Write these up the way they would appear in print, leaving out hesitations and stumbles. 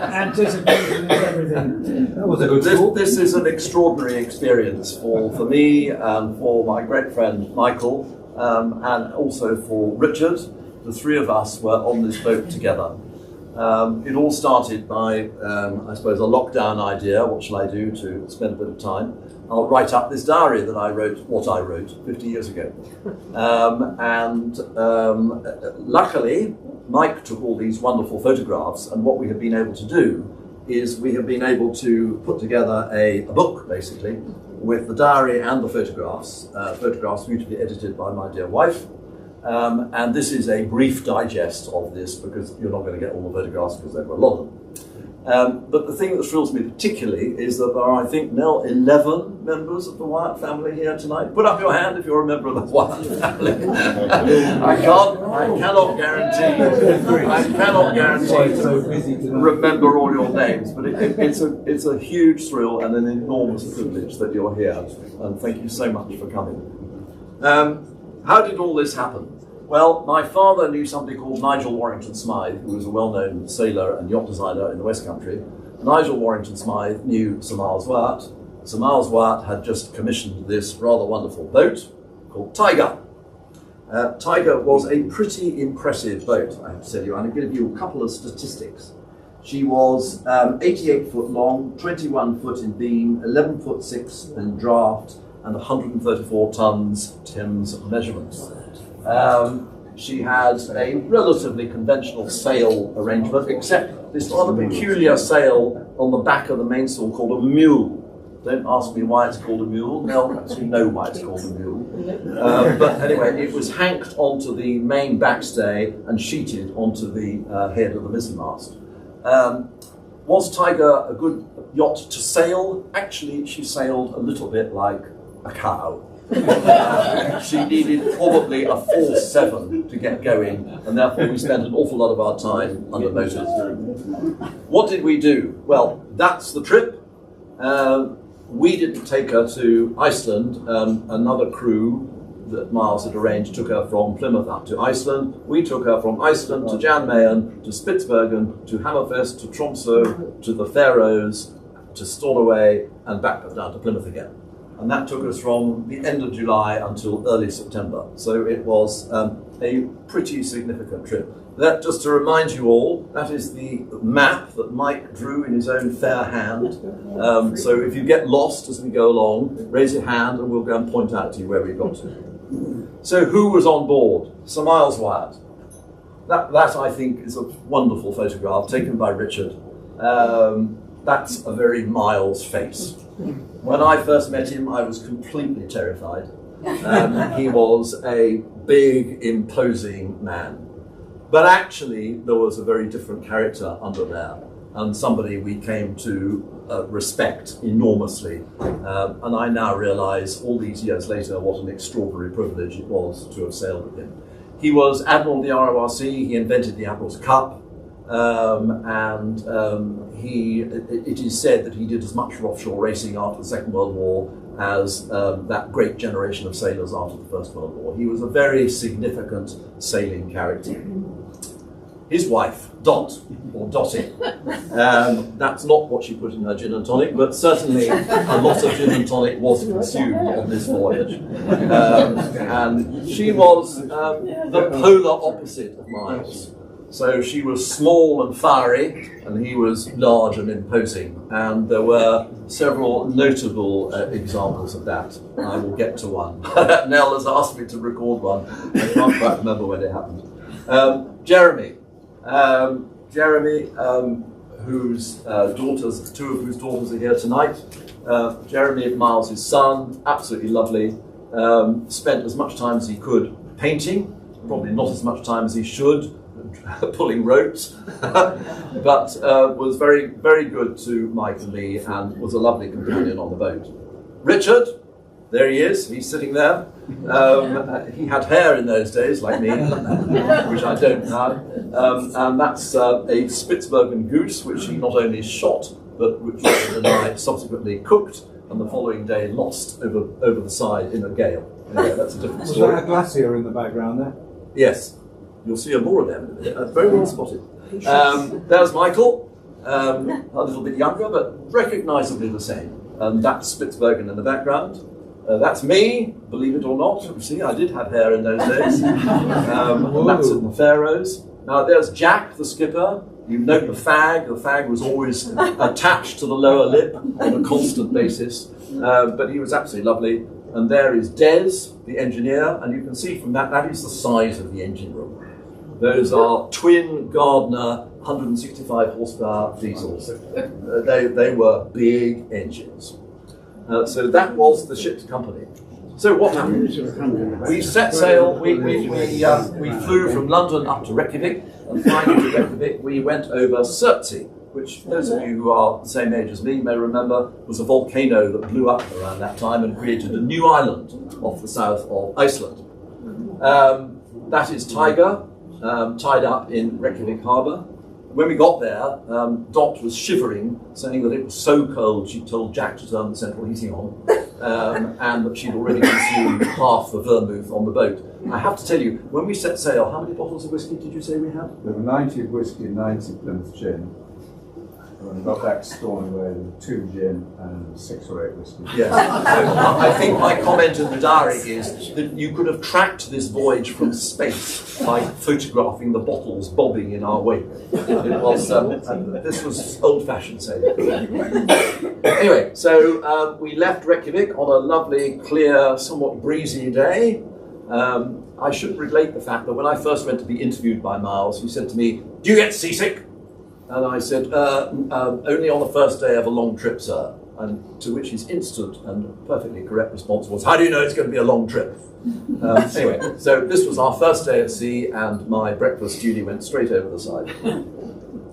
Anticipation is everything. That was a good talk. This is an extraordinary experience for me and for my great friend Michael, and also for Richard. The three of us were on this boat together. It all started by, I suppose, a lockdown idea. What shall I do to spend a bit of time? I'll write up this diary that I wrote, 50 years ago. Luckily, Mike took all these wonderful photographs, and what we have been able to do is we have been able to put together a book, basically, with the diary and the photographs, photographs beautifully edited by my dear wife. And this is a brief digest of this, because you're not going to get all the photographs because there were a lot of them. But the thing that thrills me particularly is that there are, I think, now 11 members of the Wyatt family here tonight. Put up your hand if you're a member of the Wyatt family. I cannot guarantee to remember all your names, but it's a huge thrill and an enormous privilege that you're here. And thank you so much for coming. How did all this happen? Well, my father knew somebody called Nigel Warrington Smythe, who was a well-known sailor and yacht designer in the West Country. Nigel Warrington Smythe knew Sir Miles Wyatt. Sir Miles Wyatt had just commissioned this rather wonderful boat called Tiger. Tiger was a pretty impressive boat, I have to tell you. I'm going to give you a couple of statistics. She was 88 foot long, 21 foot in beam, 11 foot 6 in draft, and 134 tons Thames measurements. She had a relatively conventional sail arrangement, except this rather peculiar sail on the back of the mainsail called a mule. Don't ask me why it's called a mule. Nell actually know why it's called a mule. But anyway, it was hanked onto the main backstay and sheeted onto the head of the mizzenmast. Was Tiger a good yacht to sail? Actually, she sailed a little bit like a cow. She needed probably a 4-7 to get going, and therefore we spent an awful lot of our time under motors. What did we do? Well, that's the trip. We didn't take her to Iceland. Another crew that Miles had arranged took her from Plymouth up to Iceland. We took her from Iceland to Jan Mayen, to Spitsbergen, to Hammerfest, to Tromsø, to the Faroes, to Stornoway, and back down to Plymouth again. And that took us from the end of July until early September. So it was a pretty significant trip. That, just to remind you all, that is the map that Mike drew in his own fair hand. So if you get lost as we go along, raise your hand and we'll go and point out to you where we got to. So who was on board? Sir Miles Wyatt. That I think is a wonderful photograph taken by Richard. That's a very Miles face. When I first met him, I was completely terrified. He was a big, imposing man. But actually, there was a very different character under there, and somebody we came to respect enormously. And I now realise, all these years later, what an extraordinary privilege it was to have sailed with him. He was Admiral of the RORC, he invented the Admiral's Cup, it is said that he did as much for offshore racing after the Second World War as that great generation of sailors after the First World War. He was a very significant sailing character. His wife, Dot, or Dottie, that's not what she put in her gin and tonic, but certainly a lot of gin and tonic was consumed on this voyage. And she was the polar opposite of Miles. So she was small and fiery, and he was large and imposing. And there were several notable examples of that. I will get to one. Nell has asked me to record one. I can't quite remember when it happened. Jeremy, whose daughters, two of whose daughters are here tonight. Jeremy, Miles' son, absolutely lovely. Spent as much time as he could painting, probably not as much time as he should, pulling ropes, but was very, very good to Mike and me, and was a lovely companion on the boat. Richard, there he is, he's sitting there. He had hair in those days, like me, which I don't now. And that's a Spitsbergen goose, which he not only shot, but which Richard and I subsequently cooked, and the following day lost over the side in a gale. Anyway, that's a different story. Was that a glacier in the background there? Yes. You'll see more of them in a minute. Very well spotted. There's Michael. a little bit younger, but recognisably the same. And that's Spitsbergen in the background. That's me, believe it or not. You see, I did have hair in those days. And that's in the Faroes. Now there's Jack, the skipper. You note the fag. The fag was always attached to the lower lip on a constant basis. But he was absolutely lovely. And there is Des, the engineer. And you can see from that, that is the size of the engine room. Those are twin Gardner 165 horsepower diesels. They were big engines. So that was the ship's company. So what happened? We set sail, we flew from London up to Reykjavik, and finally to Reykjavik we went over Surtsey, which those of you who are the same age as me may remember was a volcano that blew up around that time and created a new island off the south of Iceland. That is Tiger, tied up in Reykjavik harbour. When we got there, Dot was shivering, saying that it was so cold she told Jack to turn the central heating on, and that she'd already consumed half the vermouth on the boat. I have to tell you, when we set sail, how many bottles of whiskey did you say we had? There were 90 of whiskey, 90 Plymouth gin. When we got back to Stornoway, there were 2 gin and 6 or 8 whiskey. Yes. So I think my comment in the diary is that you could have tracked this voyage from space by photographing the bottles bobbing in our wake. It was, this was old-fashioned sailing. Anyway, so we left Reykjavik on a lovely, clear, somewhat breezy day. I should relate the fact that when I first went to be interviewed by Miles, he said to me, "Do you get seasick?" And I said, only on the first day of a long trip, sir. And to which his instant and perfectly correct response was, "How do you know it's going to be a long trip?" Anyway, so this was our first day at sea, and my breakfast duty went straight over the side.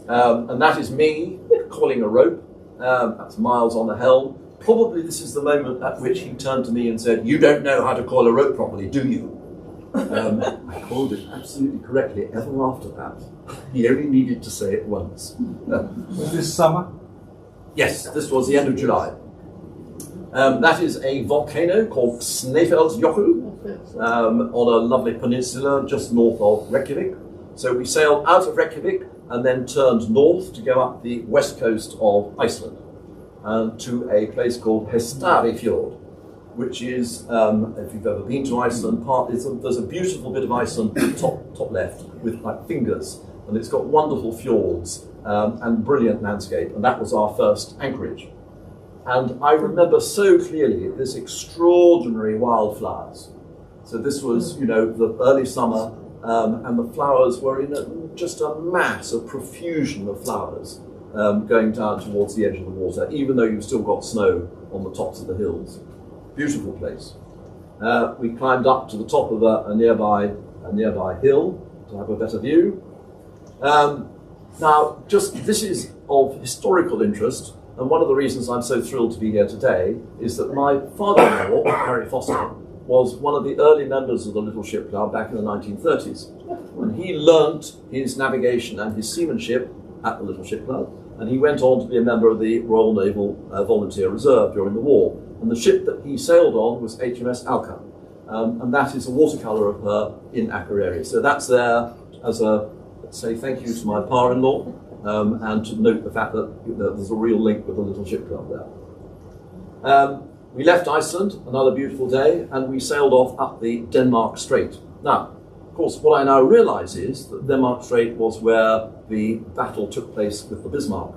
And that is me coiling a rope. That's Miles on the helm. Probably this is the moment at which he turned to me and said, "You don't know how to coil a rope properly, do you?" I called it absolutely correctly ever after that. He only needed to say it once. Was this summer? Yes, this was the end of July. That is a volcano called Snæfellsjökull on a lovely peninsula just north of Reykjavik. So we sailed out of Reykjavik and then turned north to go up the west coast of Iceland to a place called Hestarifjord, which is, if you've ever been to Iceland, there's a beautiful bit of Iceland top left with like fingers, and it's got wonderful fjords and brilliant landscape, and that was our first anchorage. And I remember so clearly this extraordinary wildflowers. So this was, you know, the early summer, and the flowers were in just a mass, a profusion of flowers going down towards the edge of the water, even though you've still got snow on the tops of the hills. Beautiful place. We climbed up to the top of a nearby hill to have a better view. Now, this is of historical interest, and one of the reasons I'm so thrilled to be here today is that my father-in-law, Harry Foster, was one of the early members of the Little Ship Club back in the 1930s. And he learnt his navigation and his seamanship at the Little Ship Club, and he went on to be a member of the Royal Naval Volunteer Reserve during the war. And the ship that he sailed on was HMS Alka, and that is a watercolour of her in Akureyri. So that's there as a say thank you to my pa-in-law, and to note the fact that there's a real link with the Little Ship Club there. We left Iceland, another beautiful day, and we sailed off up the Denmark Strait. Now, of course, what I now realise is that Denmark Strait was where the battle took place with the Bismarck.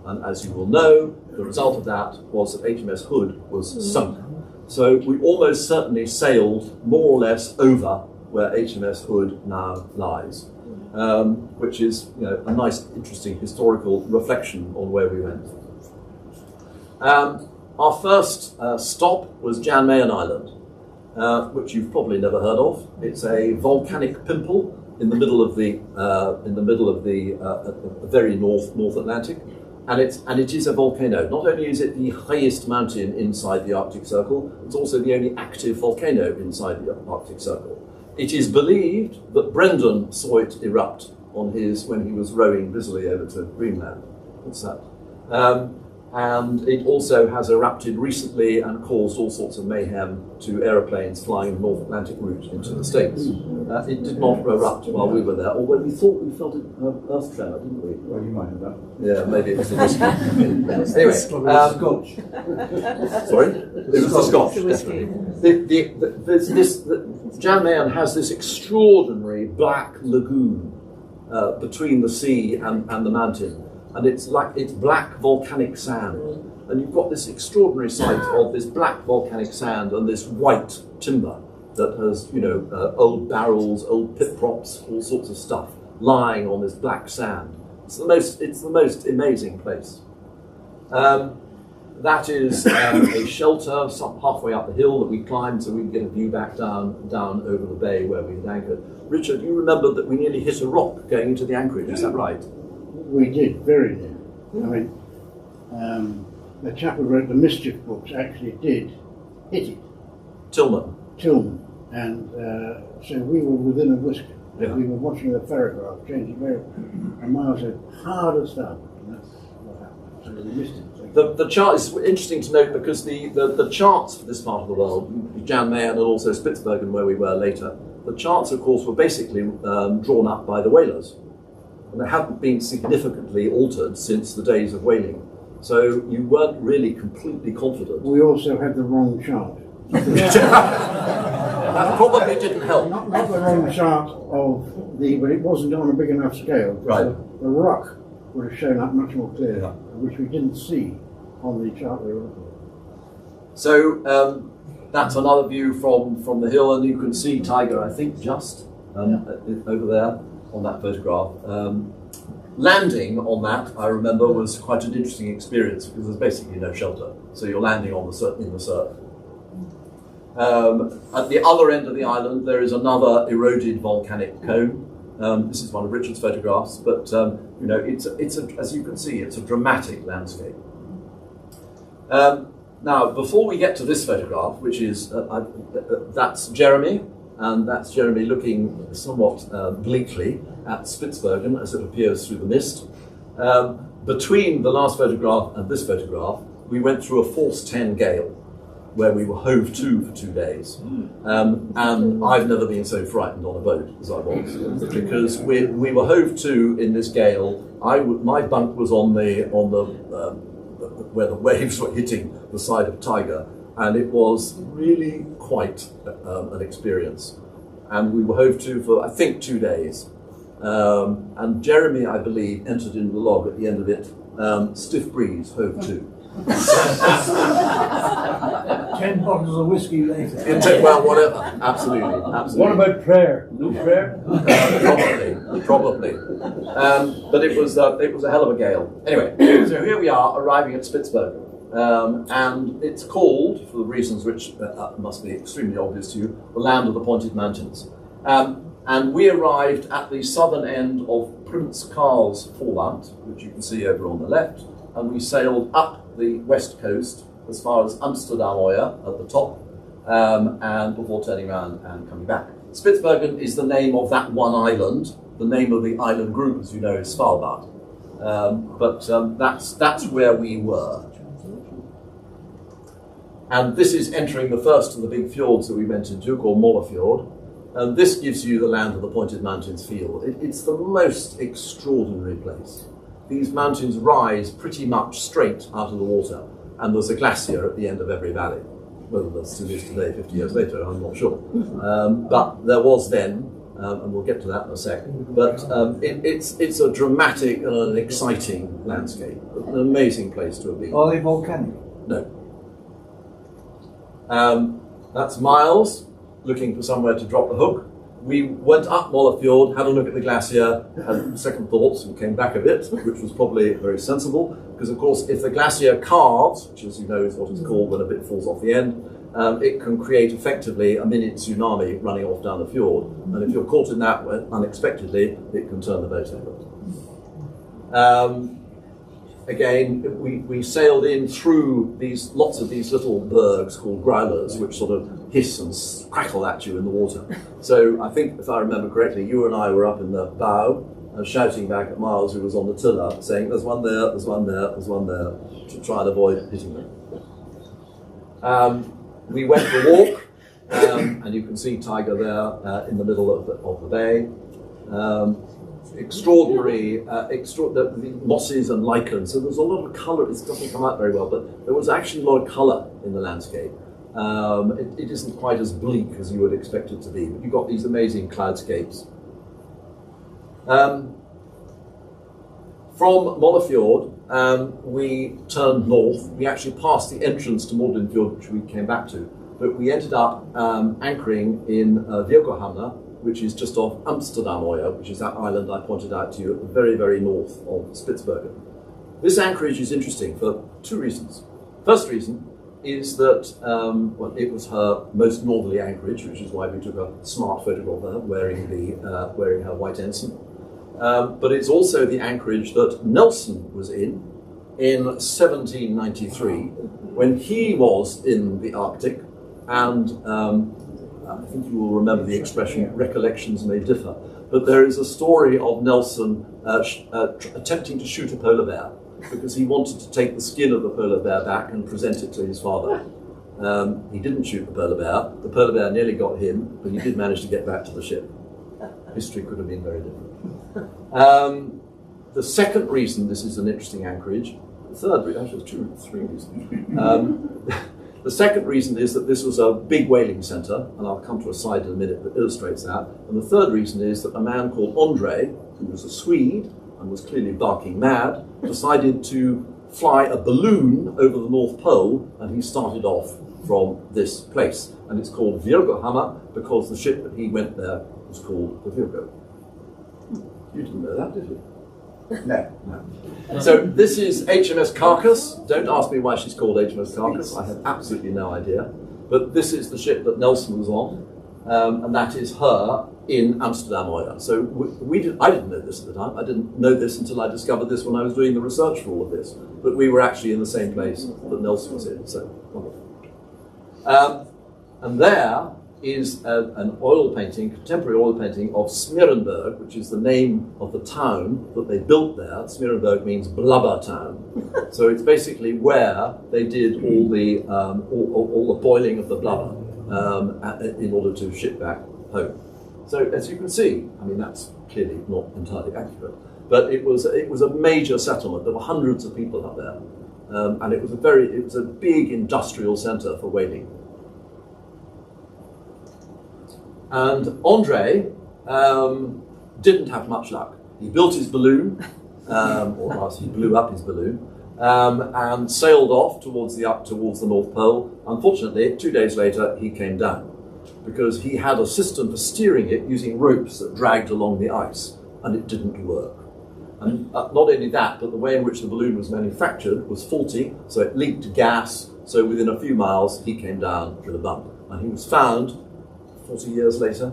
And as you will know, the result of that was that HMS Hood was sunk. So we almost certainly sailed more or less over where HMS Hood now lies, which is, you know, a nice, interesting historical reflection on where we went. Our first stop was Jan Mayen Island, which you've probably never heard of. It's a volcanic pimple in the middle of the very North Atlantic. And it is a volcano. Not only is it the highest mountain inside the Arctic Circle, it's also the only active volcano inside the Arctic Circle. It is believed that Brendan saw it erupt when he was rowing busily over to Greenland. What's that? And it also has erupted recently and caused all sorts of mayhem to aeroplanes flying the North Atlantic route into the States. It did not erupt while we were there, although we thought we felt an earth tremor, didn't we? Well, you might have that. Yeah, maybe it was the whiskey. Anyway, Scotch. sorry? It was the Scotch, definitely. Jan Mayen has this extraordinary black lagoon between the sea and the mountain. And it's black volcanic sand. And you've got this extraordinary sight of this black volcanic sand and this white timber that has, old barrels, old pit props, all sorts of stuff lying on this black sand. It's the most amazing place. That is a shelter halfway up the hill that we climbed so we can get a view back down over the bay where we had anchored. Richard, you remember that we nearly hit a rock going into the anchorage, is that right? We did, very near. I mean, the chap who wrote the Mischief books actually did hit it. Tillman. And so we were within a whisker. Yeah. We were watching the ferrograph changing very, and Miles said, hard as starboard. And that's what happened. So we missed it. The chart is interesting to note because the charts for this part of the world, Jan Mayen and also Spitsbergen where we were later, the charts of course were basically drawn up by the whalers. And they haven't been significantly altered since the days of whaling. So you weren't really completely confident. We also had the wrong chart. That probably didn't help. Not the wrong chart of but it wasn't on a big enough scale. Right. The rock would have shown up much more clearly, Yeah. which we didn't see on the chart we were looking at. So that's another view from the hill, and you can see Tiger, I think, just over there on that photograph. Landing on that, I remember, was quite an interesting experience because there's basically no shelter. So you're landing in the surf. At the other end of the island, there is another eroded volcanic cone. This is one of Richard's photographs, but it's as you can see, it's a dramatic landscape. Now, before we get to this photograph, which is that's Jeremy, and that's Jeremy looking somewhat bleakly at Spitsbergen as it appears through the mist. Between the last photograph and this photograph, we went through a force 10 gale, where we were hove to for 2 days. And I've never been so frightened on a boat as I was, because we were hove to in this gale. My bunk was on the where the waves were hitting the side of Tiger, and it was really quite an experience. And we were hove to for, I think, 2 days. And Jeremy, I believe, entered in the log at the end of it, stiff breeze, hove to. 10 bottles of whiskey later. Well, whatever. Absolutely. What about prayer? No prayer? Probably. But it was a hell of a gale. Anyway, so here we are arriving at Spitsbergen. And it's called, for the reasons which must be extremely obvious to you, the land of the pointed mountains. And we arrived at the southern end of Prince Karl's Foreland, which you can see over on the left, and we sailed up the west coast as far as Amsterdam-Oya at the top, and before turning around and coming back. Spitsbergen is the name of that one island. The name of the island group, as you know, is Svalbard. But that's where we were. And this is entering the first of the big fjords that we went into, called Mollefjord. And this gives you the land of the pointed mountains feel. It's the most extraordinary place. These mountains rise pretty much straight out of the water, and there's a glacier at the end of every valley. Whether there still is today, 50 years later, I'm not sure. But there was then, and we'll get to that in a sec. But it's a dramatic and an exciting landscape. An amazing place to have been. Are they volcanic? No. That's Miles looking for somewhere to drop the hook. We went up Mollefjord, had a look at the glacier, had second thoughts and came back a bit, which was probably very sensible, because of course if the glacier calves, which as you know is what it's called when a bit falls off the end, it can create effectively a mini tsunami running off down the fjord, and if you're caught in that unexpectedly, it can turn the boat over. Again, we sailed in through lots of these little bergs called growlers, which sort of hiss and crackle at you in the water. So I think, if I remember correctly, you and I were up in the bow, and shouting back at Miles, who was on the tiller, saying, "There's one there, there's one there, there's one there," to try and avoid hitting them. We went for a walk, and you can see Tiger there in the middle of the bay. Extraordinary, the mosses and lichens. So there's a lot of colour. It doesn't come out very well, but there was actually a lot of colour in the landscape. It isn't quite as bleak as you would expect it to be, but you've got these amazing cloudscapes. From Mollefjord, we turned north. We actually passed the entrance to Mordenfjord, which we came back to, but we ended up anchoring in Virgohamna, which is just off Amsterdam-Oya, which is that island I pointed out to you at the very, very north of Spitsbergen. This anchorage is interesting for two reasons. First reason is that it was her most northerly anchorage, which is why we took a smart photograph of her wearing her white ensign. But it's also the anchorage that Nelson was in 1793, when he was in the Arctic, and I think you will remember the expression, recollections may differ, but there is a story of Nelson attempting to shoot a polar bear because he wanted to take the skin of the polar bear back and present it to his father. He didn't shoot the polar bear nearly got him, but he did manage to get back to the ship. History could have been very different. The second reason this is an interesting anchorage, the third reason, actually there's three reasons. The second reason is that this was a big whaling centre, and I'll come to a slide in a minute that illustrates that. And the third reason is that a man called Andre, who was a Swede and was clearly barking mad, decided to fly a balloon over the North Pole, and he started off from this place. And it's called Virgohammer because the ship that he went there was called the Virgo. You didn't know that, did you? No. So this is HMS Carcass. Don't ask me why she's called HMS Carcass. I have absolutely no idea. But this is the ship that Nelson was on, and that is her in Amsterdam-Oya. So I didn't know this at the time. I didn't know this until I discovered this when I was doing the research for all of this. But we were actually in the same place that Nelson was in. So wonderful. And there is an oil painting, contemporary oil painting of Smeerenberg, which is the name of the town that they built there. Smeerenberg means blubber town. So it's basically where they did all the boiling of the blubber in order to ship back home. So as you can see, I mean that's clearly not entirely accurate, but it was a major settlement. There were hundreds of people up there, and it was a big industrial centre for whaling. And Andre didn't have much luck. He built his balloon, or else he blew up his balloon, and sailed off towards the North Pole. Unfortunately, 2 days later, he came down because he had a system for steering it using ropes that dragged along the ice, and it didn't work. And not only that, but the way in which the balloon was manufactured was faulty, so it leaked gas. So within a few miles, he came down with a bump, and he was found 40 years later.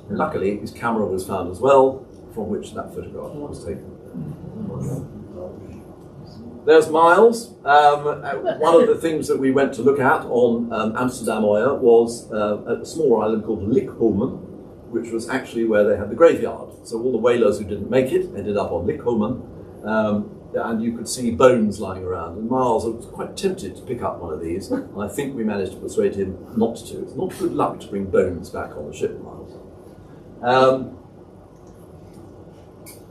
And luckily, his camera was found as well, from which that photograph was taken. There's Miles. One of the things that we went to look at on Amsterdam-Oya was a small island called Lickholmen, which was actually where they had the graveyard. So all the whalers who didn't make it ended up on Lickholmen, and you could see bones lying around. And Miles was quite tempted to pick up one of these, and I think we managed to persuade him not to. It's not good luck to bring bones back on the ship, Miles.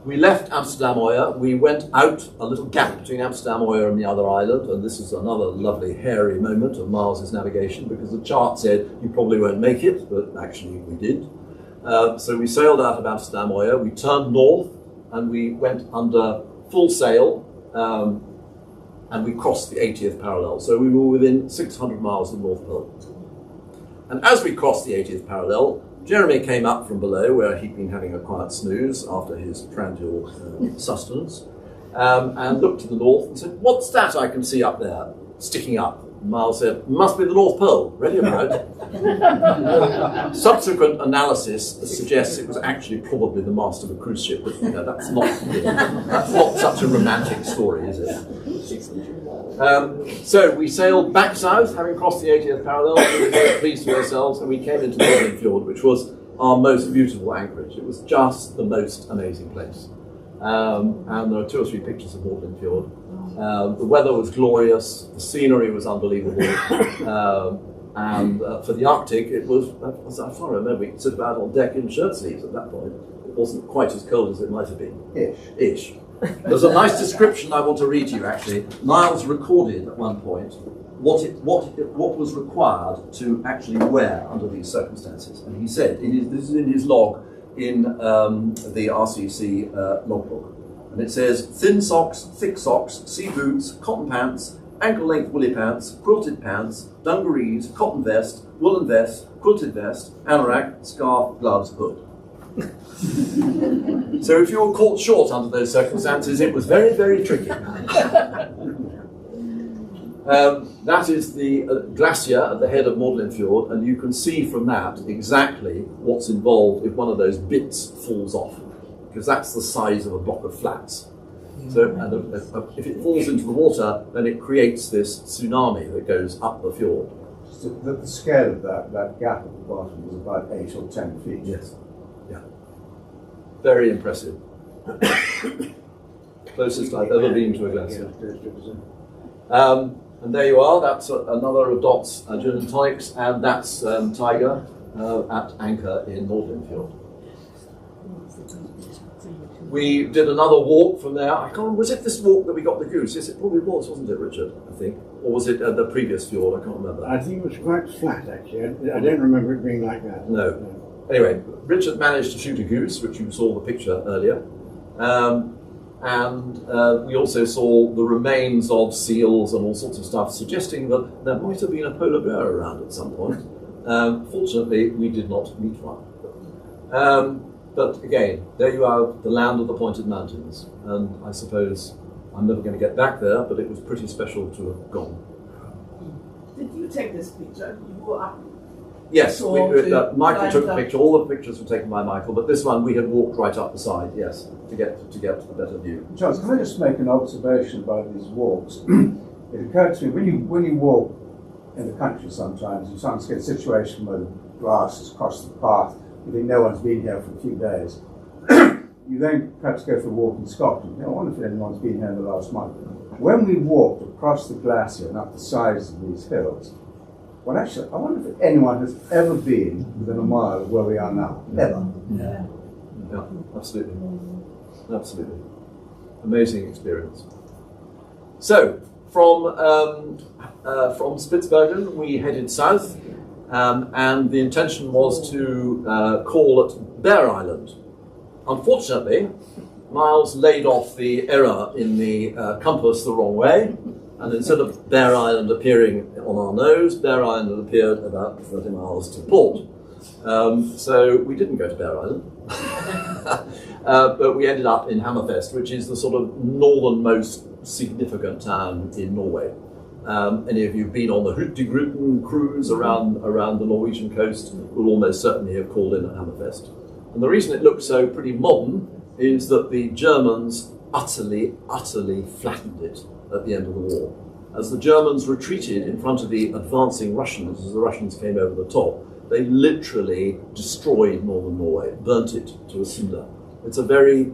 We left Amsterdam-Oya. We went out a little gap between Amsterdam-Oya and the other island, and this is another lovely hairy moment of Miles's navigation, because the chart said you probably won't make it, but actually we did. So we sailed out of Amsterdam-Oya. We turned north, and we went under full sail, and we crossed the 80th parallel. So we were within 600 miles of the North Pole. And as we crossed the 80th parallel, Jeremy came up from below, where he'd been having a quiet snooze after his prandial sustenance, and looked to the north and said, "What's that I can see up there, sticking up?" And Miles said, "Must be the North Pole, ready about." Subsequent analysis suggests it was actually probably the mast of a cruise ship, but that's not such a romantic story, is it? So we sailed back south, having crossed the 80th parallel. We were very pleased with ourselves, and we came into Mordenfjord, which was our most beautiful anchorage. It was just the most amazing place. and there are 2 or 3 pictures of Magdalen Fjord. The weather was glorious, the scenery was unbelievable, and for the Arctic it was, as I far remember, we could sit about on deck in shirt sleeves at that point. It wasn't quite as cold as it might have been. Ish. There's a nice description I want to read to you actually. Niles recorded at one point what was required to actually wear under these circumstances. And he said, this is in his log in the RCC logbook. And it says, thin socks, thick socks, sea boots, cotton pants, ankle-length woolly pants, quilted pants, dungarees, cotton vest, woolen vest, quilted vest, anorak, scarf, gloves, hood. So if you were caught short under those circumstances, it was very, very tricky. That is the glacier at the head of Magdalen Fjord, and you can see from that exactly what's involved if one of those bits falls off, because that's the size of a block of flats. So and if it falls into the water, then it creates this tsunami that goes up the fjord. So the scale of that gap at the bottom is about 8 or 10 feet. Yes. Yeah. Very impressive. Closest I've ever been to a glacier. And there you are, that's another of Dot's gin and tonics, and that's Tiger at anchor in Magdalen Fjord. We did another walk from there. I can't remember, was it this walk that we got the goose? Yes, it probably was, wasn't it, Richard, I think? Or was it the previous fjord? I can't remember. I think it was quite flat, actually. I don't remember it being like that. No. Anyway, Richard managed to shoot a goose, which you saw the picture earlier. And we also saw the remains of seals and all sorts of stuff, suggesting that there might have been a polar bear around at some point. Fortunately, we did not meet one. But again, there you have the land of the pointed mountains, and I suppose I'm never going to get back there, but it was pretty special to have gone. Did you take this picture? You were up. Yes, Michael took the picture. All the pictures were taken by Michael, but this one we had walked right up the side, yes, to get a better view. Charles, can I just make an observation about these walks? It occurred to me, when you walk in the country sometimes, you sometimes get a situation where the grass has crossed the path, you think no one's been here for a few days. You then perhaps go for a walk in Scotland. I wonder if anyone's been here in the last month. When we walked across the glacier and up the sides of these hills, well, actually, I wonder if anyone has ever been within a mile of where we are now. Ever. Yeah, absolutely. Absolutely. Amazing experience. So, from Spitsbergen, we headed south, and the intention was to call at Bear Island. Unfortunately, Miles laid off the error in the compass the wrong way, and instead of Bear Island appearing on our nose, Bear Island had appeared about 30 miles to port. So we didn't go to Bear Island, but we ended up in Hammerfest, which is the sort of northernmost significant town in Norway. Any of you who've been on the Hurtigruten cruise around the Norwegian coast will almost certainly have called in at Hammerfest. And the reason it looks so pretty modern is that the Germans utterly flattened it at the end of the war. As the Germans retreated in front of the advancing Russians, as the Russians came over the top, they literally destroyed northern Norway, burnt it to a cinder. It's a very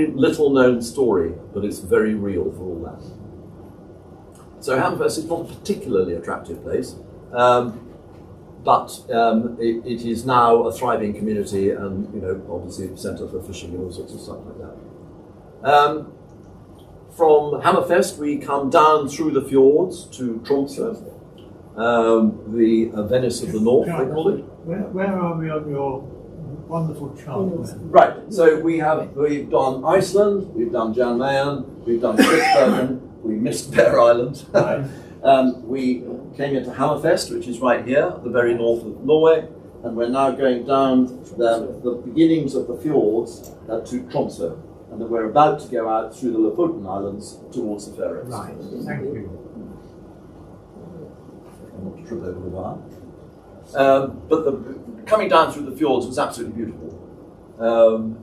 little known story, but it's very real for all that. So Hammerfest is not a particularly attractive place, but it is now a thriving community, and obviously a centre for fishing and all sorts of stuff like that. From Hammerfest, we come down through the fjords to Tromsø, the Venice of the North, they call it. Where are we on your wonderful chart? Right, so we've done Iceland, we've done Jan Mayen, we've done Spitsbergen, we missed Bear Island. Right. We came into Hammerfest, which is right here, at the very north of Norway, and we're now going down the beginnings of the fjords to Tromsø. And then we're about to go out through the Lofoten Islands towards the Faroes. Right, thank you. Not to trip over the wire. But coming down through the fjords was absolutely beautiful.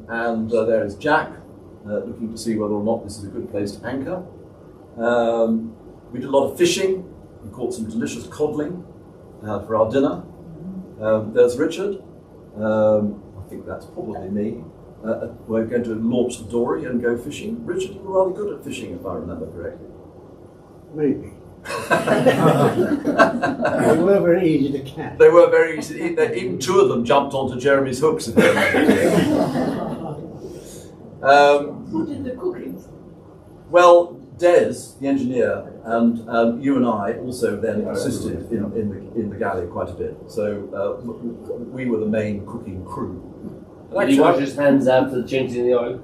And there is Jack, looking to see whether or not this is a good place to anchor. We did a lot of fishing. We caught some delicious codling for our dinner. There's Richard. I think that's probably me. we're going to launch the dory and go fishing. Richard, you were rather good at fishing, if I remember correctly. Maybe. They were very easy to catch. They were very easy. Even two of them jumped onto Jeremy's hooks. If I remember correctly. Who did the cooking? Well, Des, the engineer, and you and I also then assisted in the galley quite a bit. So we were the main cooking crew. Did he wash his hands out for the chinks in the oil?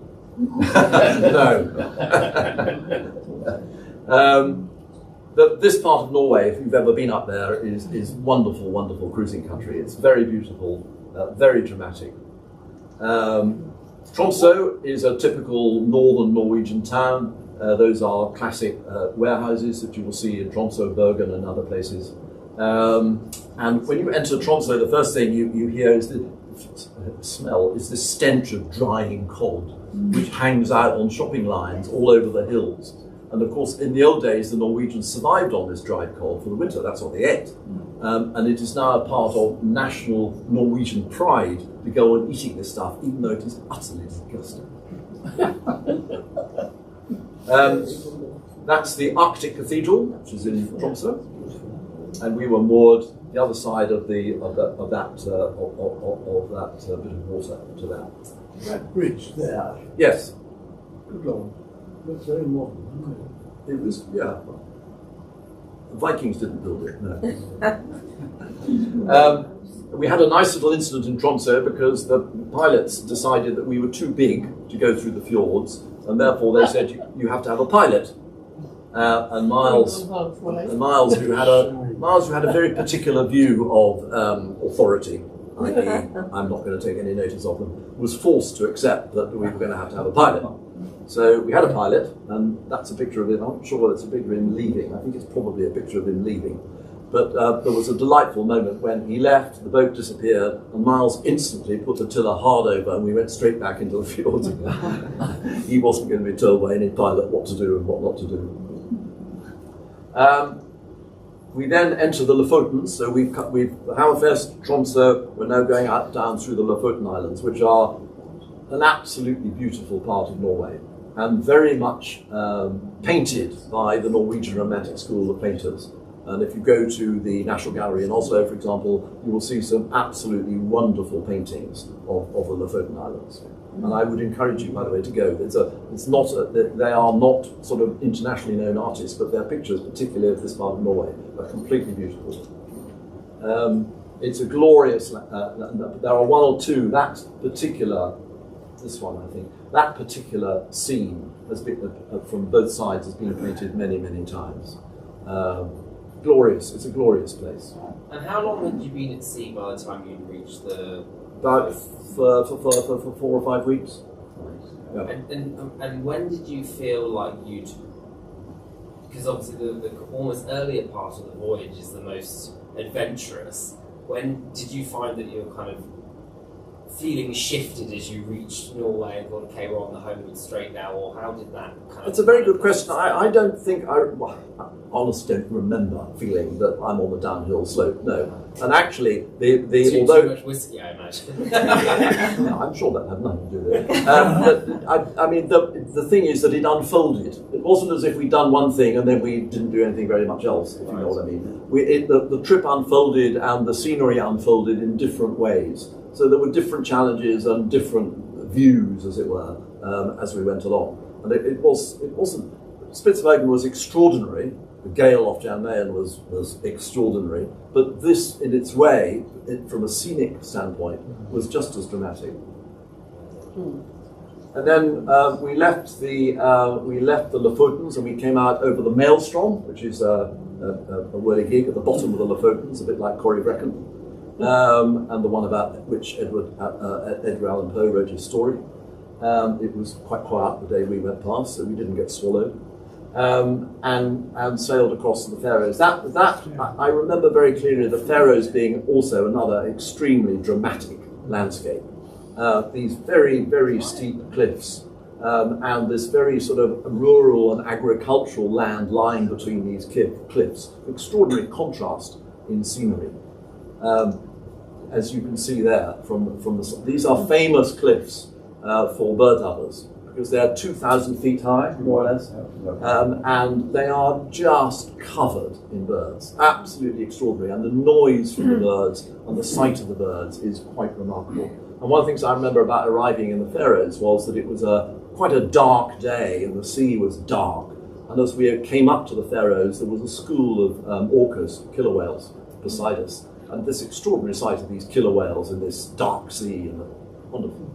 No. This part of Norway, if you've ever been up there, is wonderful, wonderful cruising country. It's very beautiful, very dramatic. Tromsø is a typical northern Norwegian town. Those are classic warehouses that you will see in Tromsø, Bergen and other places. And when you enter Tromsø, the first thing you hear is the smell, is the stench of drying cod, which hangs out on shopping lines all over the hills. And of course, in the old days, the Norwegians survived on this dried cod for the winter. That's what they ate. And it is now a part of national Norwegian pride to go on eating this stuff, even though it is utterly disgusting. That's the Arctic Cathedral, which is in Tromsø, and we were moored the other side of that bit of water to that. That bridge there. Yes, Good Lord. Looks very modern, doesn't it was. Yeah, the Vikings didn't build it. No. We had a nice little incident in Tromsø because the pilots decided that we were too big to go through the fjords, and therefore they said you have to have a pilot. And Miles, who had a very particular view of authority, i.e., I'm not going to take any notice of them, was forced to accept that we were going to have a pilot. So we had a pilot, and that's a picture of him. I'm not sure whether it's a picture of him leaving. I think it's probably a picture of him leaving. But there was a delightful moment when he left, the boat disappeared, and Miles instantly put the tiller hard over, and we went straight back into the fjords. He wasn't going to be told by any pilot what to do and what not to do. We then enter the Lofoten, so we've Hammerfest, Tromsø, we're now going down through the Lofoten Islands, which are an absolutely beautiful part of Norway, and very much painted by the Norwegian Romantic School of painters. And if you go to the National Gallery in Oslo, for example, you will see some absolutely wonderful paintings of the Lofoten Islands. And I would encourage you, by the way, to go. They are not sort of internationally known artists, but their pictures, particularly of this part of Norway, are completely beautiful. It's a glorious, there are one or two, this one I think, that particular scene has been, from both sides, has been painted many, many times. Glorious, it's a glorious place. And how long had you been at sea by the time you reached the... About for 4 or 5 weeks. Yeah. And when did you feel like you'd... Because obviously the almost earlier part of the voyage is the most adventurous. When did you find that you were kind of feeling shifted as you reached Norway and thought, okay, we're on the homeward straight now, or how did that kind of... It's a very good question. I don't think, I honestly don't remember feeling that I'm on the downhill slope, no. And actually, although... Too much whiskey, I imagine. No, I'm sure that had nothing to do with it. But I mean, the thing is that it unfolded. It wasn't as if we'd done one thing and then we didn't do anything very much else, if you know what I mean. The trip unfolded and the scenery unfolded in different ways. So there were different challenges and different views, as it were, as we went along. And it wasn't... Spitsbergen was extraordinary. The gale off Jan Mayen was extraordinary. But this, in its way, from a scenic standpoint, was just as dramatic. And then we left the Lofotens and we came out over the Maelstrom, which is a whirligig at the bottom of the Lofotens, a bit like Corrie Brecken. And the one about which Edgar Allan Poe wrote his story. It was quite quiet the day we went past, so we didn't get swallowed. And sailed across to the Faroes. I remember very clearly the Faroes being also another extremely dramatic landscape. These very, very steep cliffs, and this very sort of rural and agricultural land lying between these cliffs. Extraordinary contrast in scenery. As you can see there, these are famous cliffs for bird lovers, because they're 2,000 feet high, more or less, and they are just covered in birds. Absolutely extraordinary, and the noise from the birds and the sight of the birds is quite remarkable. And one of the things I remember about arriving in the Faroes was that it was quite a dark day, and the sea was dark. And as we came up to the Faroes, there was a school of orcas, killer whales, beside us. And this extraordinary sight of these killer whales in this dark sea, and wonderful.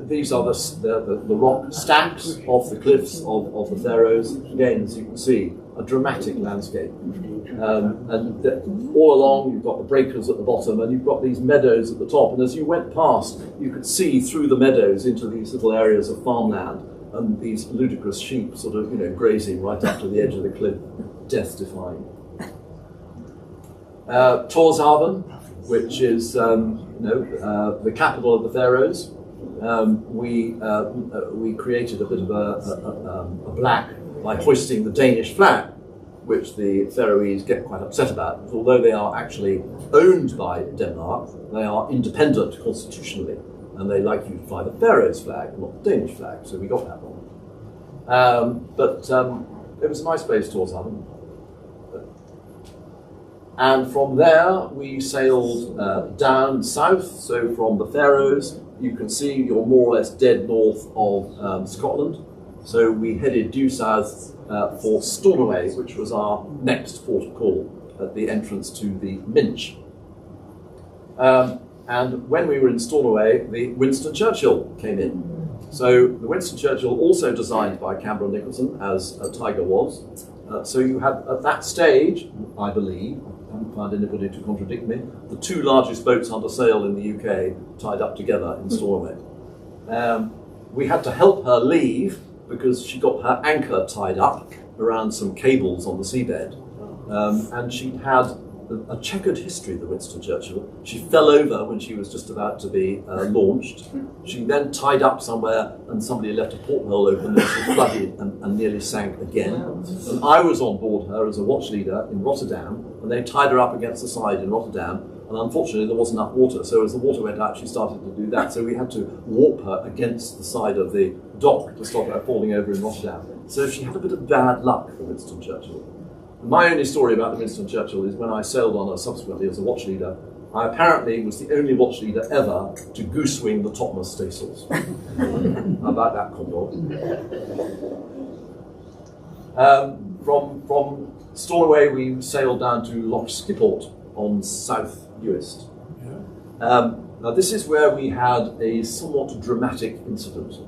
These are the rock stacks off the cliffs of the Faroes. Again, as you can see, a dramatic landscape. And all along, you've got the breakers at the bottom, and you've got these meadows at the top. And as you went past, you could see through the meadows into these little areas of farmland, and these ludicrous sheep sort of, grazing right up to the edge of the cliff, death-defying. Tórshavn, which is the capital of the Faroes. We created a bit of a black by hoisting the Danish flag, which the Faroese get quite upset about. Although they are actually owned by Denmark, they are independent constitutionally, and they like you to fly the Faroes flag, not the Danish flag. So we got that wrong. But it was a nice place, Tórshavn. And from there, we sailed down south. So from the Faroes, you can see you're more or less dead north of Scotland. So we headed due south for Stornoway, which was our next port of call at the entrance to the Minch. And when we were in Stornoway, the Winston Churchill came in. So the Winston Churchill, also designed by Campbell Nicholson, as Tiger was. So you had, at that stage, I believe, I haven't found anybody to contradict me, the two largest boats under sail in the UK tied up together in Stornoway. We had to help her leave because she got her anchor tied up around some cables on the seabed. And she had a checkered history, the Winston Churchill. She fell over when she was just about to be launched. She then tied up somewhere, and somebody left a porthole open, and she flooded and nearly sank again. And I was on board her as a watch leader in Rotterdam, and they tied her up against the side in Rotterdam, and unfortunately there wasn't enough water, so as the water went out she started to do that, so we had to warp her against the side of the dock to stop her falling over in Rotterdam. So she had a bit of bad luck, the Winston Churchill. My only story about the Winston Churchill is when I sailed on her subsequently as a watch leader, I apparently was the only watch leader ever to goose wing the topmast staysails. How about that, Condor? From Stornoway we sailed down to Loch Skipport on South Uist. Now this is where we had a somewhat dramatic incident,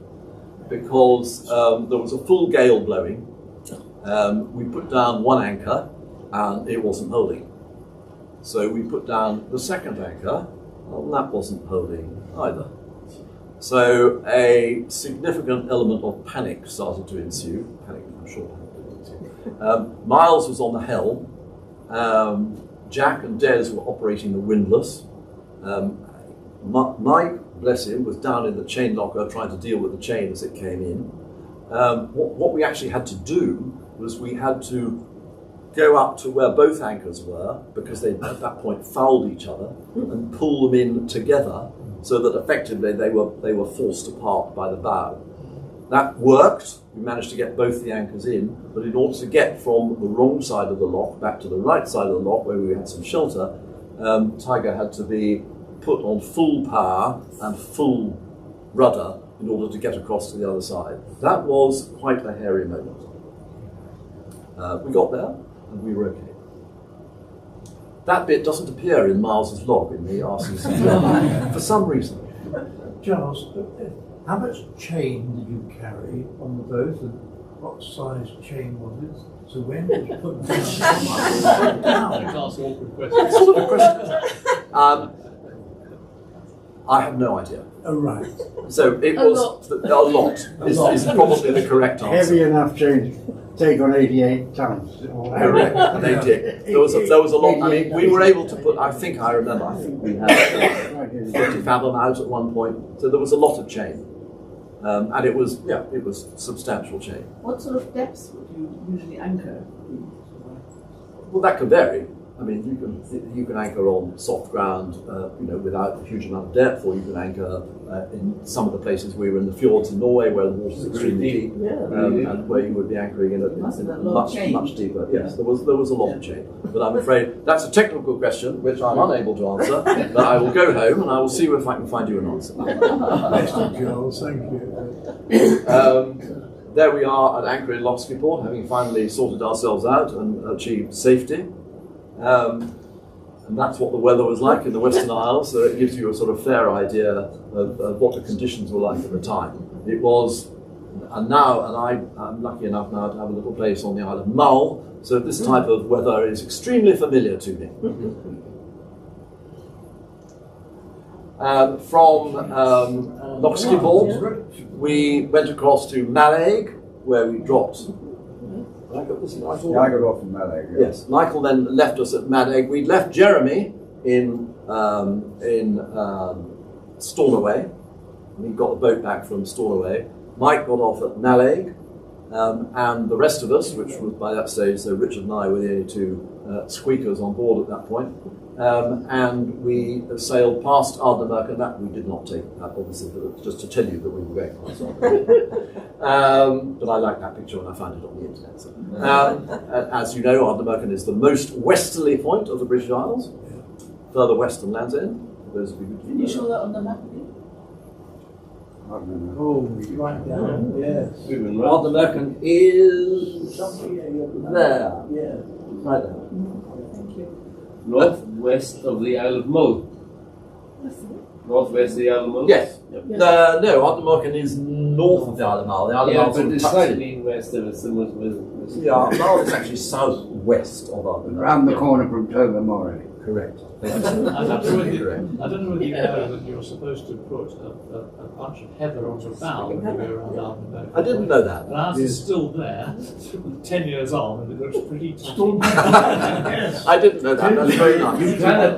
because there was a full gale blowing. We put down one anchor and it wasn't holding. So we put down the second anchor and that wasn't holding either. So a significant element of panic started to ensue. Panic, I'm sure panic didn't ensue. Miles was on the helm. Jack and Des were operating the windlass. Mike, bless him, was down in the chain locker trying to deal with the chain as it came in. What we actually had to do was we had to go up to where both anchors were, because they at that point fouled each other, and pull them in together so that effectively they were forced apart by the bow. That worked. We managed to get both the anchors in, but in order to get from the wrong side of the lock back to the right side of the lock where we had some shelter, Tiger had to be put on full power and full rudder in order to get across to the other side. That was quite a hairy moment. We got there and we were okay. That bit doesn't appear in Miles's log in the RCC for some reason. Charles, how much chain did you carry on the boat, and what size chain was it? So when did you put it down? Ask awkward questions. I have no idea. Oh, right. So it was a lot. Is probably the correct answer. Heavy enough chain to take on 88 tons. Correct. They did. There was a lot. I mean, we were able to put. I think we had 50 fathom out at one point. So there was a lot of chain, and it was substantial chain. What sort of depths would you usually anchor? Well, that could vary. I mean, you can anchor on soft ground, without a huge amount of depth, or you can anchor in some of the places we were in the fjords in Norway, where the water is extremely deep, and where you would be anchoring in much deeper. Yes, there was a lot of change, but I'm afraid that's a technical question which I'm unable to answer. But I will go home and I will see if I can find you an answer. Thank you. There we are at anchor in Lockskiport, having finally sorted ourselves out and achieved safety. And that's what the weather was like in the Western Isles, so it gives you a sort of fair idea of what the conditions were like at the time. It was, and I'm lucky enough now to have a little place on the Isle of Mull, so this type of weather is extremely familiar to me. From Lockskiport, we went across to Mallaig, where we dropped. I got this in right order? Yeah, I got off in Mallaig. Yeah. Yes, Michael then left us at Mallaig. We'd left Jeremy in Stornoway. We got the boat back from Stornoway. Mike got off at Mallaig, and the rest of us, which was by that stage, so Richard and I were the only two squeakers on board at that point. And we sailed past Ardnamurk, and that we did not take that, obviously, but just to tell you that we were going past Ardnamurk. But I like that picture and I found it on the internet. So. As you know, Ardnamurk is the most westerly point of the British Isles, further west than Land's End. For those of you who Can you show that on the map again? Oh, right down. Yes. Ardnamurk is there. Yeah. Right there. Thank you. Northwest of the Isle of Mull. Northwest of the Isle of Mull? Yes. Yep. No, Ardnamurk is north of the Isle of Mull. The Isle of Yeah, Mull but it's touches slightly west of it. Yeah, Mull is actually southwest of Ardnamurk. Round the corner from Tobermory. Correct. I don't know whether Correct. you know that you're supposed to put a bunch of heather on your bow when you go around Ardnamurk. I didn't know that. And ours is still there, 10 years on, and it looks pretty tatty. I didn't know that. That's very nice.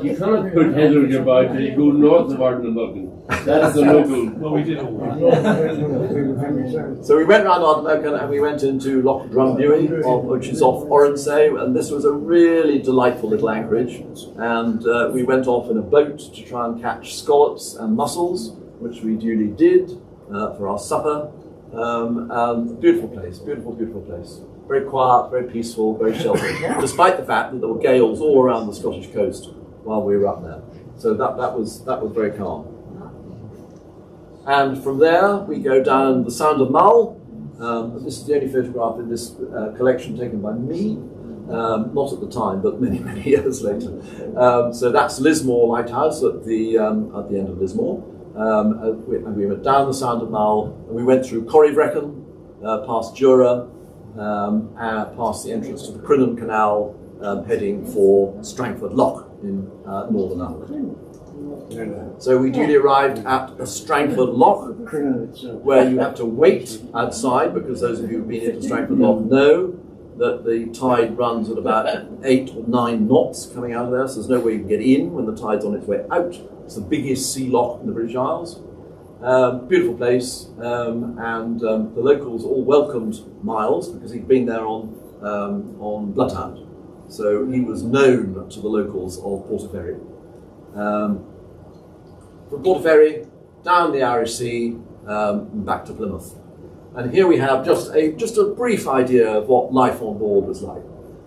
You cannot put heather on your bow till you go north of Ardnamurk. That's the local. Well, we did all that. So we went round Ardnamurk and we went into Loch Drumdewy, which is off Oronsay, and this was a really delightful little anchorage. And we went off in a boat to try and catch scallops and mussels, which we duly did for our supper. Beautiful place, beautiful place. Very quiet, very peaceful, very sheltered, despite the fact that there were gales all around the Scottish coast while we were up there. So that was very calm. And from there, we go down the Sound of Mull. This is the only photograph in this collection taken by me, not at the time, but many, many years later. So that's Lismore Lighthouse at the end of Lismore. And we went down the Sound of Mull, and we went through Corryvreckan, past Jura, past the entrance to the Crinan Canal, heading for Strangford Loch in Northern Ireland. So we duly arrived at Strangford Loch, where you have to wait outside, because those of you who've been into Strangford Loch know that the tide runs at about 8 or 9 knots coming out of there, so there's no way you can get in when the tide's on its way out. It's the biggest sea loch in the British Isles. Beautiful place, and the locals all welcomed Miles because he'd been there on Bloodhound, so he was known to the locals of Portaferry. From Portaferry, down the Irish Sea, back to Plymouth. And here we have just a brief idea of what life on board was like.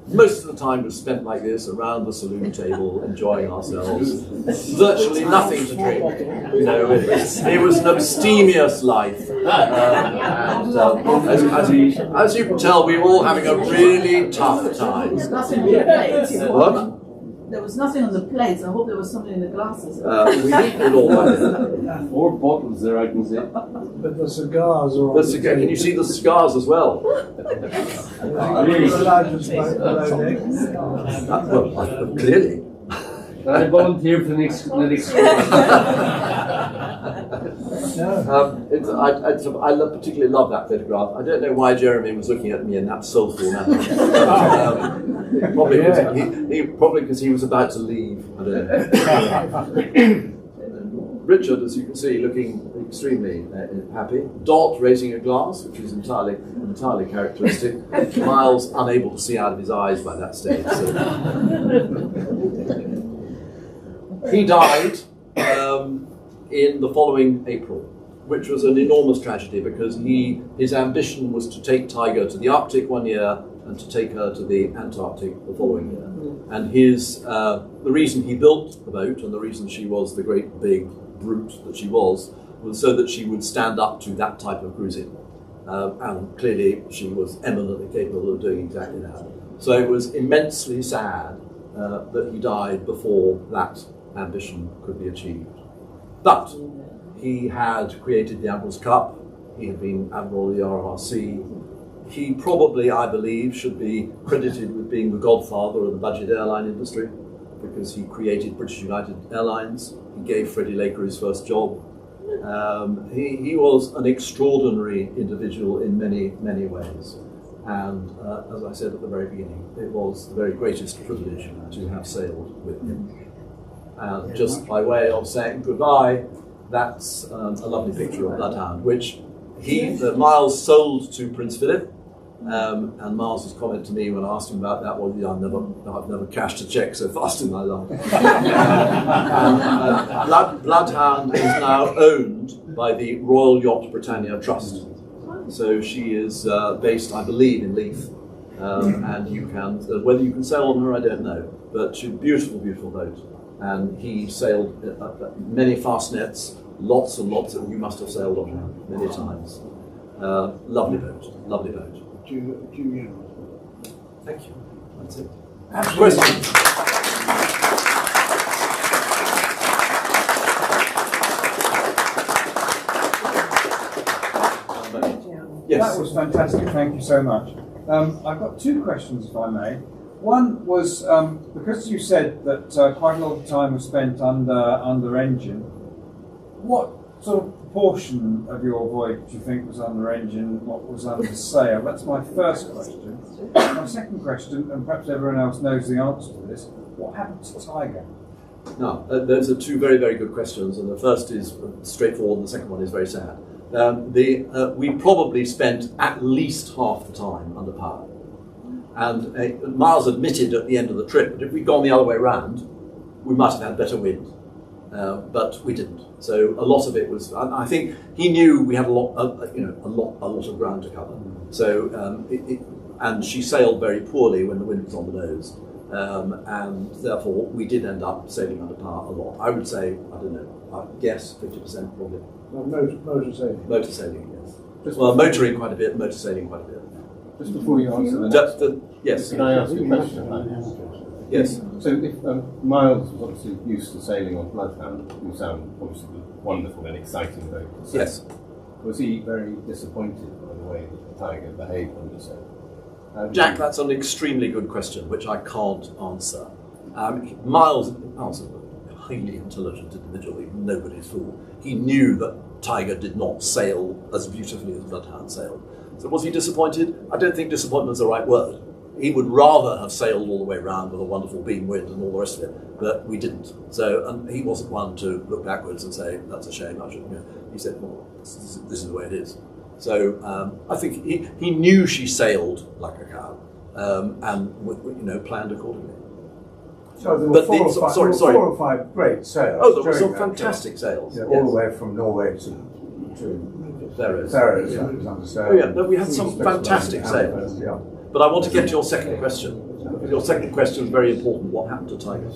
Most of the time was spent like this, around the saloon table, enjoying ourselves. Virtually nothing to drink. You know, it was an abstemious life. As you can tell, we were all having a really tough time. What? There was nothing on the plates. I hope there was something in the glasses. We did all that. 4 bottles there, I can see. But the cigars are on Can you see the cigars as well? Well, clearly. I volunteer for the next I particularly love that photograph. I don't know why Jeremy was looking at me in that soulful manner. Probably because he was about to leave. I don't know. Richard, as you can see, looking extremely happy. Dot raising a glass, which is entirely characteristic. Miles unable to see out of his eyes by that stage. So. He died in the following April, which was an enormous tragedy because his ambition was to take Tiger to the Arctic one year and to take her to the Antarctic the following year. And the reason he built the boat and the reason she was the great big brute that she was so that she would stand up to that type of cruising. And clearly she was eminently capable of doing exactly that. So it was immensely sad that he died before that ambition could be achieved. But he had created the Admiral's Cup, he had been Admiral of the RRC. He probably, I believe, should be credited with being the godfather of the budget airline industry because he created British United Airlines. He gave Freddie Laker his first job. He was an extraordinary individual in many, many ways. And as I said at the very beginning, it was the very greatest privilege to have sailed with him. And just by way of saying goodbye, that's a lovely picture of Bloodhound, which Miles sold to Prince Philip. And Miles's comment to me when I asked him about that was, I've never cashed a cheque so fast in my life. Bloodhound is now owned by the Royal Yacht Britannia Trust. So she is based, I believe, in Leith. And you can, whether you can sail on her, I don't know. But she's a beautiful, beautiful boat. And he sailed many fast nets, lots and lots, and you must have sailed on her many times. Lovely boat, lovely boat. Thank you. That's it. Questions? Yes. That was fantastic. Thank you so much. I've got two questions, if I may. One was because you said that quite a lot of time was spent under engine. What sort of proportion of your voyage do you think was under engine? What was under sail? That's my first question. My second question, and perhaps everyone else knows the answer to this: what happened to Tiger? No, those are two very, very good questions, and the first is straightforward, and the second one is very sad. We probably spent at least half the time under power. And Miles admitted at the end of the trip that if we'd gone the other way around, we might have had better wind. But we didn't. So a lot of it was. I think he knew we had a lot of ground to cover. So and she sailed very poorly when the wind was on the nose, and therefore we did end up sailing under power a lot. I would say, I don't know, I guess 50% probably. Well, motor sailing. Motor sailing, yes. Well, motoring quite a bit, motor sailing quite a bit. Just before you answer yes. Can I ask a question? Yes. So if Miles was obviously used to sailing on Bloodhound, you sound obviously wonderful and exciting boat. Yes. Was he very disappointed by the way that the Tiger behaved on the sail? Jack, that's an extremely good question, which I can't answer. Miles is a highly intelligent individual, even nobody's fool. He knew that Tiger did not sail as beautifully as Bloodhound sailed. So was he disappointed? I don't think disappointment's the right word. He would rather have sailed all the way around with a wonderful beam wind and all the rest of it, but we didn't. So, and he wasn't one to look backwards and say, that's a shame, I should, He said, well, this is the way it is. So I think he knew she sailed like a cow, and planned accordingly. So there were four or five great sails. Oh, there were some fantastic sails. Yeah, all the way from Norway to Faroes. Faroes. Yeah. No, we had some fantastic sails. Yeah. But I want to get to your second question. Your second question is very important. What happened to Tiger?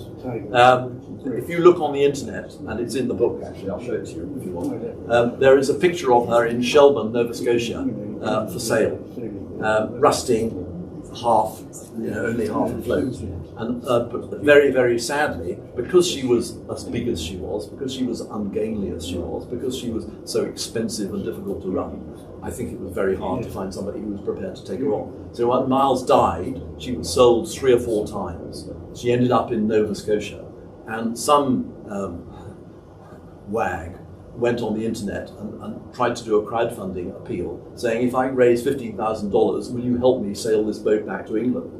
If you look on the internet, and it's in the book actually, I'll show it to you if you want. There is a picture of her in Shelburne, Nova Scotia, for sale, rusting, only half afloat. And but very, very sadly, because she was as big as she was, because she was ungainly as she was, because she was so expensive and difficult to run, I think it was very hard to find somebody who was prepared to take her on. So when Miles died, she was sold 3 or 4 times. She ended up in Nova Scotia, and some wag went on the internet and tried to do a crowdfunding appeal, saying, if I raise $15,000, will you help me sail this boat back to England?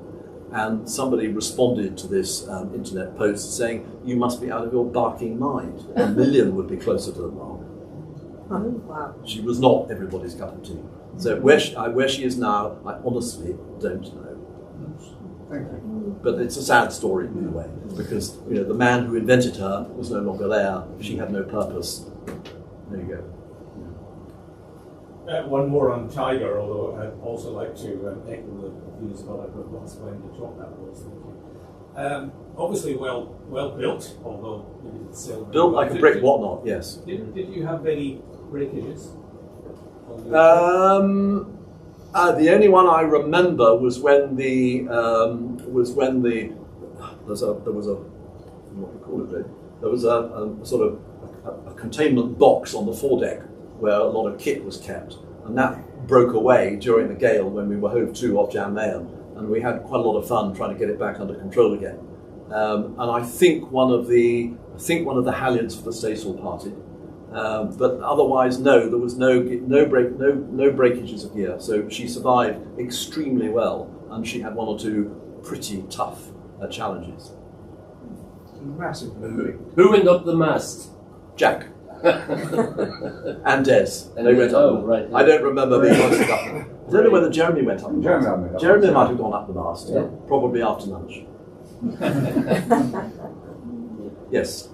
And somebody responded to this internet post saying, you must be out of your barking mind. $1 million would be closer to the mark. Wow. She was not everybody's cup of tea. So where she is now, I honestly don't know. Thank you. But it's a sad story in a way, because the man who invented her was no longer there. She had no purpose. There you go. One more on Tiger, although I'd also like to echo the views of what I've heard once when you talked about those. Thank you. Obviously, well built, although maybe it's still Built like a brick, whatnot. Yes. Did you have any breakages? The only one I remember was when there was a sort of a containment box on the foredeck where a lot of kit was kept, and that broke away during the gale when we were hove to off Jan Mayen, and we had quite a lot of fun trying to get it back under control again. And I think one of the halyards for the staysail parted. But otherwise, no, there was no breakages of gear. So she survived extremely well, and she had one or two pretty tough challenges. Massive movie. Who went up the mast? Jack and Des. They went up. Oh, right. I don't remember being hoisted up. I don't know whether Jeremy went up. Jeremy might have gone up the mast. Yeah. Probably after lunch. Yes.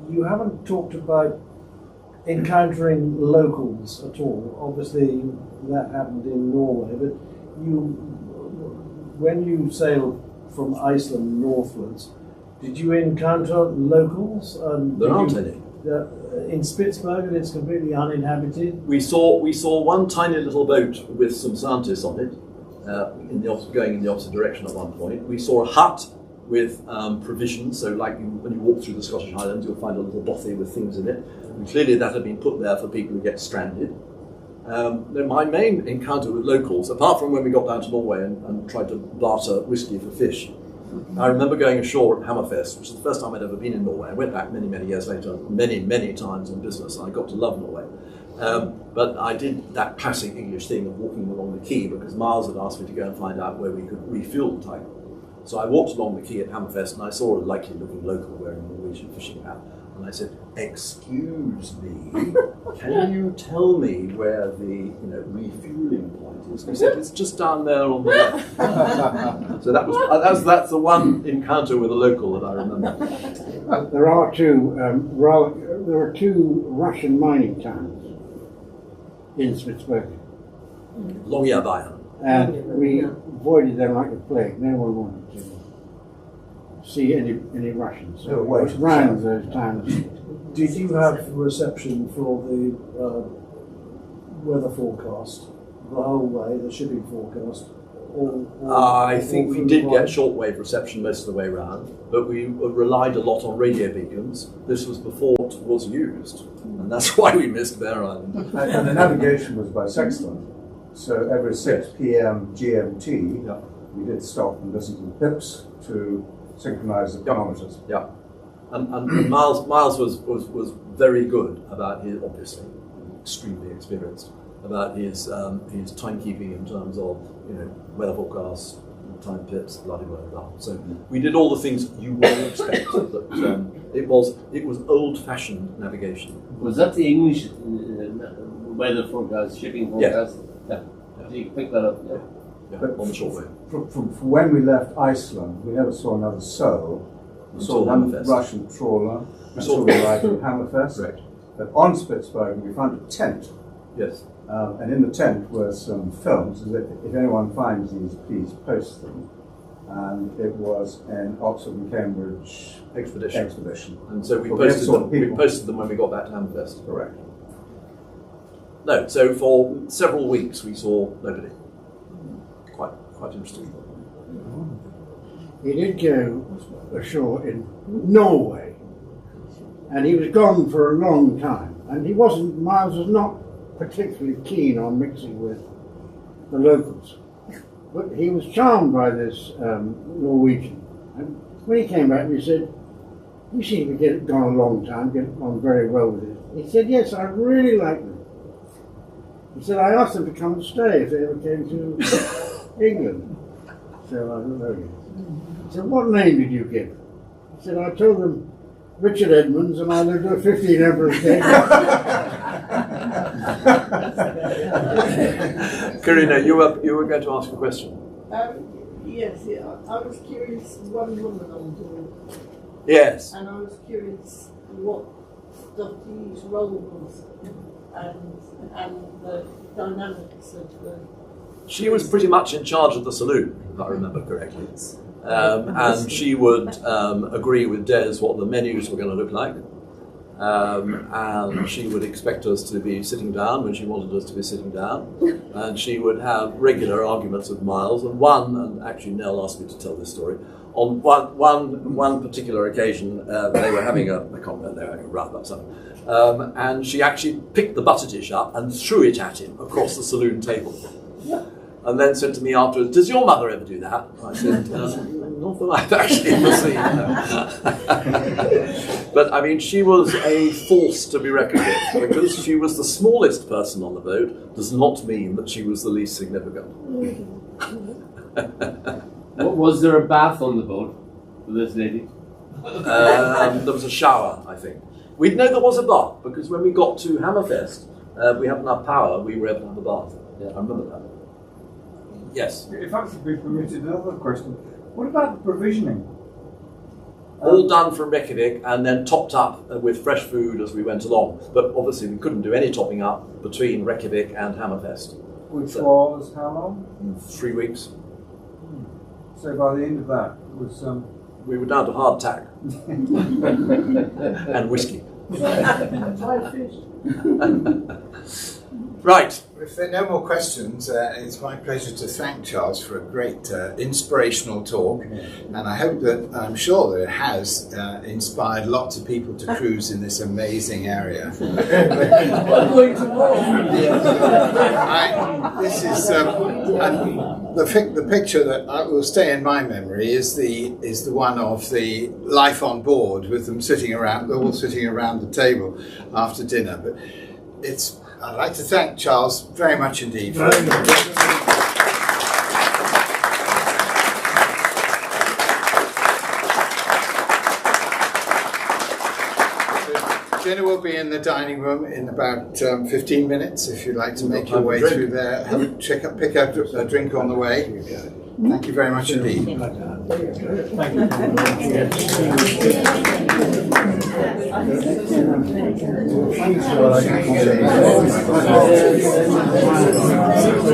You haven't talked about encountering locals at all. Obviously, that happened in Norway, but when you sailed from Iceland northwards, did you encounter locals? There aren't any. In Spitsbergen, it's completely uninhabited. We saw one tiny little boat with some scientists on it, going in the opposite direction at one point. We saw a hut with provisions, so like when you walk through the Scottish Highlands, you'll find a little bothy with things in it. And clearly that had been put there for people who get stranded. My main encounter with locals, apart from when we got down to Norway and tried to barter whiskey for fish, I remember going ashore at Hammerfest, which is the first time I'd ever been in Norway. I went back many, many years later, many times on business, and I got to love Norway. But I did that classic English thing of walking along the quay because Miles had asked me to go and find out where we could refuel the Tiger. So I walked along the quay at Hammerfest and I saw a likely-looking local wearing a Norwegian fishing hat. And I said, "Excuse me, can you tell me where the refueling point is?" He said, "It's just down there on the left." So that's the one encounter with a local that I remember. There are two Russian mining towns in Spitsbergen. Longyear Bayern. And we avoided them like the plague. No one wanted to see any Russians. So we ran those towns. Did you have reception for the weather forecast the whole way, the shipping forecast? I think we did get shortwave reception most of the way around, but we relied a lot on radio beacons. This was before it was used, and that's why we missed Bear Island. And the navigation was by sextant. So every 6 p.m. GMT, we did stop and listen to the pips to synchronize the chronometers. Yeah, and Miles was very good about his, obviously extremely experienced about his timekeeping in terms of weather forecasts, time pips, bloody blah. So we did all the things you would expect. But it was old-fashioned navigation. Was that the English weather forecast, shipping forecast? Yeah. Did you pick that up? Yeah. But on the shortwave. From when we left Iceland, we never saw another soul. We saw one Russian trawler until we arrived in Hammerfest. Correct. But on Spitsbergen, we found a tent. Yes. And in the tent were some films. If anyone finds these, please post them. And it was an Oxford and Cambridge expedition. And so we posted them when we got back to Hammerfest. Correct. No, so for several weeks we saw nobody. Quite interesting. He did go ashore in Norway, and he was gone for a long time. And Miles was not particularly keen on mixing with the locals. But he was charmed by this Norwegian. And when he came back, we said, "You seem to get gone a long time, get on very well with it." He said, "Yes, I really like them." He said, "I asked them to come and stay if they ever came to England." So I don't know. He said, "What name did you give?" He said, "I told them Richard Edmonds and I lived at 15 Emperor's Gate." Karina, you were going to ask a question. Yes, yeah, I was curious, one woman on board, Yes. and I was curious what Dr. Yu's role was and the dynamics of the... She was pretty much in charge of the saloon, if I remember correctly. And she would agree with Des what the menus were going to look like. And she would expect us to be sitting down when she wanted us to be sitting down. And she would have regular arguments with Miles. And actually Nell asked me to tell this story. On one particular occasion, they were having a comment, they were having a rub or something. And she actually picked the butter dish up and threw it at him across the saloon table. And then said to me afterwards, "Does your mother ever do that?" I said, "Not that I've actually ever seen." But I mean, she was a force to be reckoned with. Because she was the smallest person on the boat does not mean that she was the least significant. Was there a bath on the boat for this lady? There was a shower, I think. We'd know there was a bath because when we got to Hammerfest, we had enough power, we were able to have a bath. Yeah, I remember that. Yes. If I could be permitted another question, what about the provisioning? All done from Reykjavik and then topped up with fresh food as we went along. But obviously we couldn't do any topping up between Reykjavik and Hammerfest. Which was how long? 3 weeks. So by the end of that, it was... We were down to hardtack. And whiskey. Right. If there are no more questions, it's my pleasure to thank Charles for a great inspirational talk, and I hope that, I'm sure that it has inspired lots of people to cruise in this amazing area. This is the picture that will stay in my memory is the one of the life on board with them sitting around, they're all sitting around the table after dinner. But I'd like to thank Charles very much indeed. Dinner will be in the dining room in about 15 minutes. If you'd like to make your way through there, pick up a drink on the way. Thank you very much indeed. Thank you.